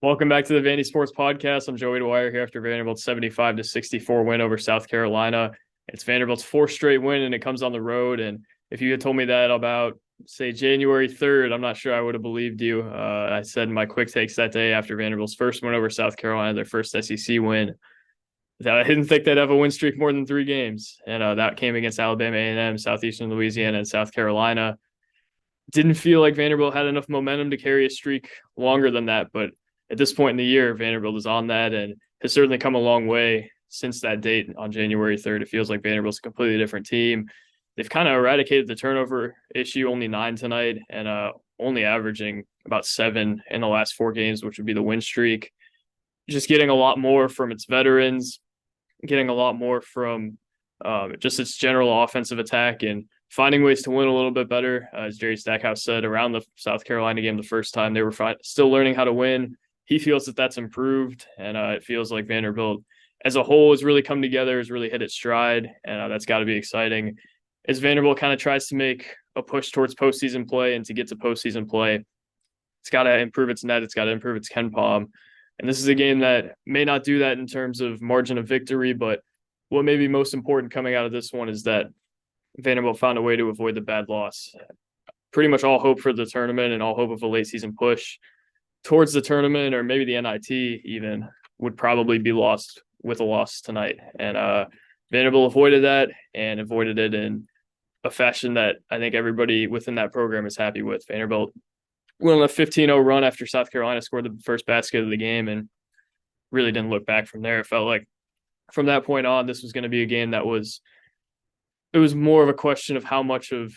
Welcome back to the VandySports Podcast. I'm Joey Dwyer here after Vanderbilt's 75-64 win over South Carolina. It's Vanderbilt's fourth straight win, and it comes on the road. And if you had told me that about, say, January 3rd, I'm not sure I would have believed you. I said in my quick takes that day after Vanderbilt's first win over South Carolina, their first SEC win, that I didn't think they'd have a win streak more than 3 games. And that came against Alabama A&M, Southeastern Louisiana, and South Carolina. Didn't feel like Vanderbilt had enough momentum to carry a streak longer than that, but at this point in the year, Vanderbilt is on that and has certainly come a long way since that date on January 3rd. It feels like Vanderbilt's a completely different team. They've kind of eradicated the turnover issue, only 9 tonight, and only averaging about 7 in the last 4 games, which would be the win streak. Just getting a lot more from its veterans, getting a lot more from just its general offensive attack and finding ways to win a little bit better. As Jerry Stackhouse said around the South Carolina game the first time, they were still learning how to win. He feels that that's improved, and it feels like Vanderbilt as a whole has really come together, has really hit its stride, and that's got to be exciting. As Vanderbilt kind of tries to make a push towards postseason play and to get to postseason play, it's got to improve its net, it's got to improve its KenPom. And this is a game that may not do that in terms of margin of victory, but what may be most important coming out of this one is that Vanderbilt found a way to avoid the bad loss. Pretty much all hope for the tournament and all hope of a late season push towards the tournament or maybe the NIT even would probably be lost with a loss tonight. And Vanderbilt avoided that and avoided it in a fashion that I think everybody within that program is happy with. Vanderbilt went on a 15-0 run after South Carolina scored the first basket of the game and really didn't look back from there. It felt like from that point on, this was going to be a game that was more of a question of how much of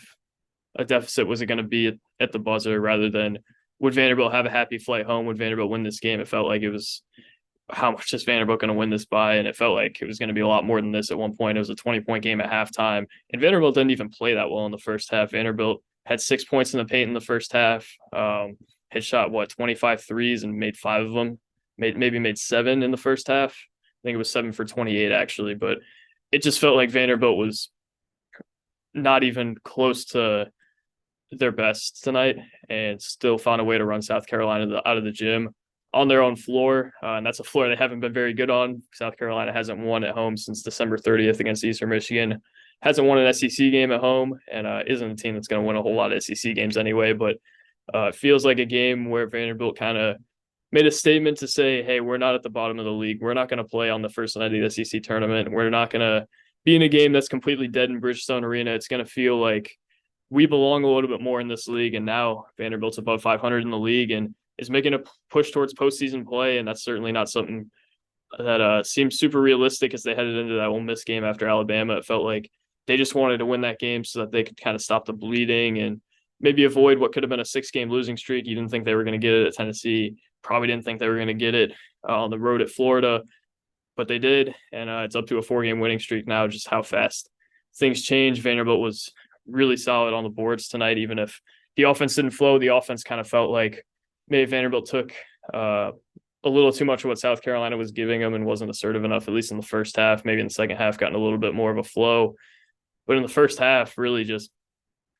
a deficit was it going to be at the buzzer rather than would Vanderbilt have a happy flight home? Would Vanderbilt win this game? It felt like it was how much is Vanderbilt going to win this by? And it felt like it was going to be a lot more than this at one point. It was a 20-point game at halftime. And Vanderbilt didn't even play that well in the first half. Vanderbilt had 6 points in the paint in the first half, had shot, 25 threes and made 5 of them, maybe made 7 in the first half. I think it was 7 for 28, actually. But it just felt like Vanderbilt was not even close to their best tonight and still found a way to run South Carolina out of the gym on their own floor. And that's a floor they haven't been very good on. South Carolina hasn't won at home since December 30th against Eastern Michigan, hasn't won an SEC game at home, and isn't a team that's going to win a whole lot of SEC games anyway. But it feels like a game where Vanderbilt kind of made a statement to say, hey, we're not at the bottom of the league. We're not going to play on the first night of the SEC tournament. We're not going to be in a game that's completely dead in Bridgestone Arena. It's going to feel like we belong a little bit more in this league, and now Vanderbilt's above 500 in the league and is making a push towards postseason play, and that's certainly not something that seems super realistic as they headed into that Ole Miss game after Alabama. It felt like they just wanted to win that game so that they could kind of stop the bleeding and maybe avoid what could have been a 6-game losing streak. You didn't think they were going to get it at Tennessee, probably didn't think they were going to get it on the road at Florida, but they did, and it's up to a 4-game winning streak now. Just how fast things change. Vanderbilt was really solid on the boards tonight. Even if the offense didn't flow, the offense kind of felt like maybe Vanderbilt took a little too much of what South Carolina was giving them and wasn't assertive enough, at least in the first half. Maybe in the second half gotten a little bit more of a flow, but in the first half really just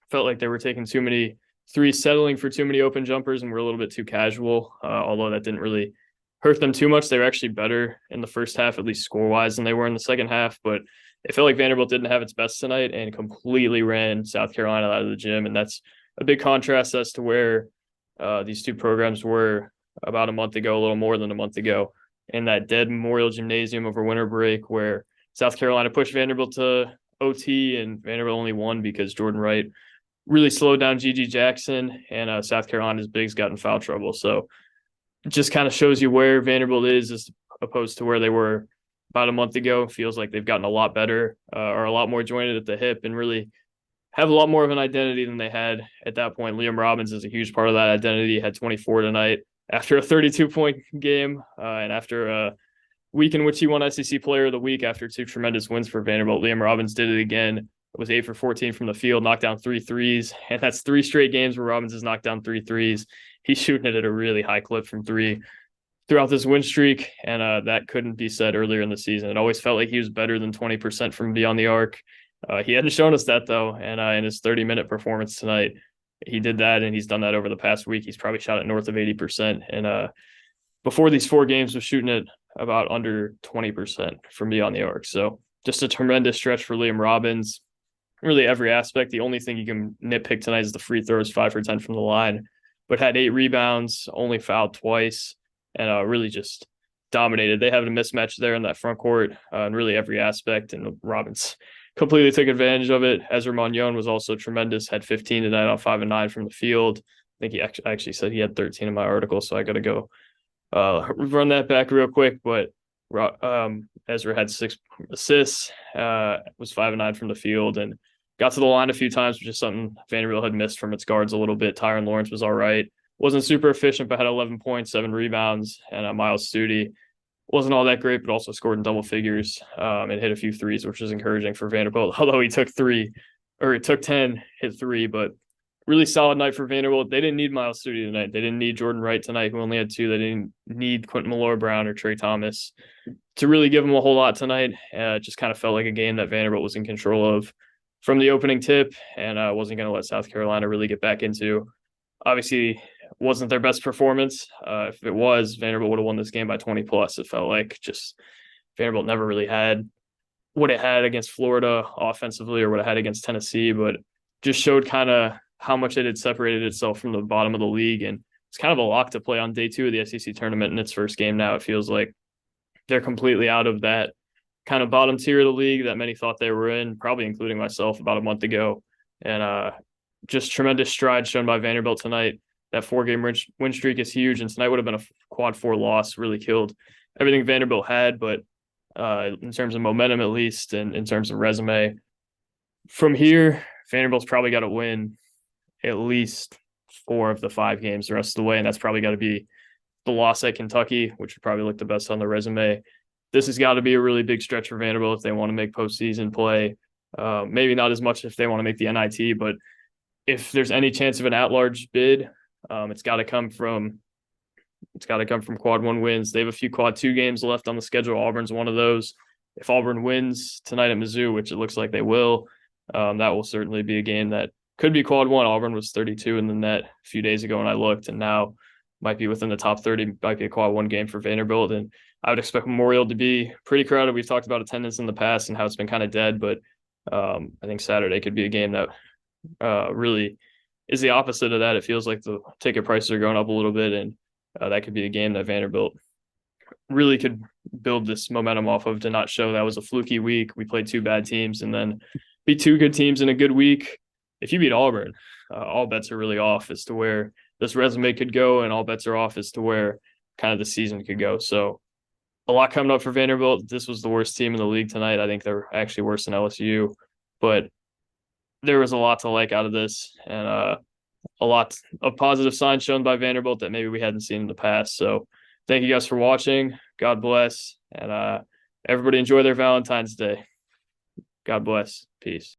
felt like they were taking too many threes, settling for too many open jumpers, and were a little bit too casual. Although that didn't really hurt them too much. They were actually better in the first half, at least score-wise, than they were in the second half, but it felt like Vanderbilt didn't have its best tonight and completely ran South Carolina out of the gym. And that's a big contrast as to where these two programs were about a month ago, a little more than a month ago, in that dead Memorial Gymnasium over winter break where South Carolina pushed Vanderbilt to OT and Vanderbilt only won because Jordan Wright really slowed down Gigi Jackson, and South Carolina's bigs got in foul trouble. So it just kind of shows you where Vanderbilt is as opposed to where they were about a month ago. It feels like they've gotten a lot better, or a lot more jointed at the hip, and really have a lot more of an identity than they had at that point. Liam Robbins is a huge part of that identity. He had 24 tonight after a 32-point game, and after a week in which he won SEC Player of the Week after 2 tremendous wins for Vanderbilt. Liam Robbins did it again. It was 8 for 14 from the field, knocked down 3 threes, and that's 3 straight games where Robbins has knocked down 3 threes. He's shooting it at a really high clip from 3 throughout this win streak, and that couldn't be said earlier in the season. It always felt like he was better than 20% from beyond the arc. He hadn't shown us that, though, and in his 30-minute performance tonight, he did that, and he's done that over the past week. He's probably shot at north of 80%, and before these 4 games was shooting at about under 20% from beyond the arc. So just a tremendous stretch for Liam Robbins. Really every aspect. The only thing you can nitpick tonight is the free throws, 5 for 10 from the line, but had 8 rebounds, only fouled twice, and really just dominated. They have a mismatch there in that front court in really every aspect, and Robbins completely took advantage of it. Ezra Magnon was also tremendous, had 15 tonight on 5 and 9 from the field. I think he actually said he had 13 in my article, so I got to go run that back real quick. But Ezra had 6 assists, was 5 and 9 from the field, and got to the line a few times, which is something Vanderbilt had missed from its guards a little bit. Tyron Lawrence was all right. Wasn't super efficient, but had 11 points, 7 rebounds, and Miles Studi wasn't all that great, but also scored in double figures and hit a few threes, which is encouraging for Vanderbilt. Although he took 10, hit 3, but really solid night for Vanderbilt. They didn't need Miles Studi tonight. They didn't need Jordan Wright tonight, who only had 2. They didn't need Quentin Malloy-Brown or Trey Thomas to really give them a whole lot tonight. It just kind of felt like a game that Vanderbilt was in control of from the opening tip, and wasn't going to let South Carolina really get back into. Obviously, wasn't their best performance. If it was, Vanderbilt would have won this game by 20 plus. It felt like just Vanderbilt never really had what it had against Florida offensively or what it had against Tennessee, but just showed kind of how much it had separated itself from the bottom of the league. And it's kind of a lock to play on day 2 of the SEC tournament in its first game now. It feels like they're completely out of that kind of bottom tier of the league that many thought they were in, probably including myself about a month ago. And just tremendous strides shown by Vanderbilt tonight. That 4-game win streak is huge, and tonight would have been a quad 4 loss, really killed everything Vanderbilt had. But in terms of momentum, at least, and in terms of resume, from here, Vanderbilt's probably got to win at least 4 of the 5 games the rest of the way, and that's probably got to be the loss at Kentucky, which would probably look the best on the resume. This has got to be a really big stretch for Vanderbilt if they want to make postseason play. Maybe not as much if they want to make the NIT, but if there's any chance of an at-large bid, it's got to come from quad 1 wins. They have a few quad 2 games left on the schedule. Auburn's one of those. If Auburn wins tonight at Mizzou, which it looks like they will, that will certainly be a game that could be quad 1. Auburn was 32 in the net a few days ago when I looked, and now might be within the top 30, might be a quad 1 game for Vanderbilt. And I would expect Memorial to be pretty crowded. We've talked about attendance in the past and how it's been kind of dead, but I think Saturday could be a game that really is the opposite of that. It feels like the ticket prices are going up a little bit, and that could be a game that Vanderbilt really could build this momentum off of, to not show that was a fluky week. We played 2 bad teams and then beat 2 good teams in a good week. If you beat Auburn, all bets are really off as to where this resume could go, and all bets are off as to where kind of the season could go. So a lot coming up for Vanderbilt. This was the worst team in the league tonight. I think they're actually worse than LSU, but there was a lot to like out of this, and a lot of positive signs shown by Vanderbilt that maybe we hadn't seen in the past. So thank you guys for watching. God bless, and everybody enjoy their Valentine's Day. God bless. Peace.